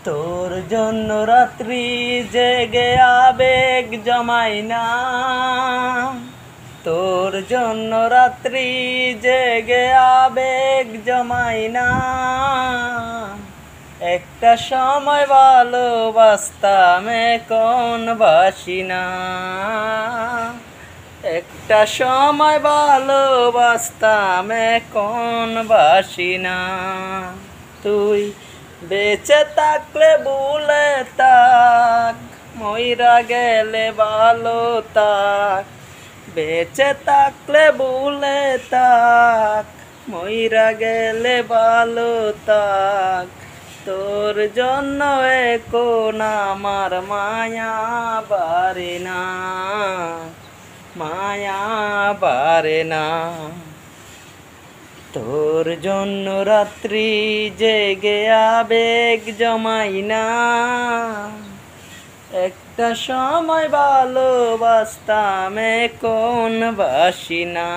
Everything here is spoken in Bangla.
তোর জন্য রাত্রি জেগে আবেগ জমাই না, তোর জন্য রাত্রি জেগে আবেগ জমাই না। একটা সময় ভালোবাসতাম এখন বাসি না, একটা সময় ভালোবাসতাম এখন বাসি না। তুই বেঁচে থাকলে ভুলে থাক, মইরা গেলে ভালো থাক। বেঁচে থাকলে ভুলে থাক, মইরা গেলে ভালো থাক। তোর জন্য এখন আমার মায়া বাড়ে না, মায়া বাড়ে না। তোর জন্য রাত্রি জেগে আবেগ জমাই না, একটা সময় ভালোবাসতাম এখন বাসি না।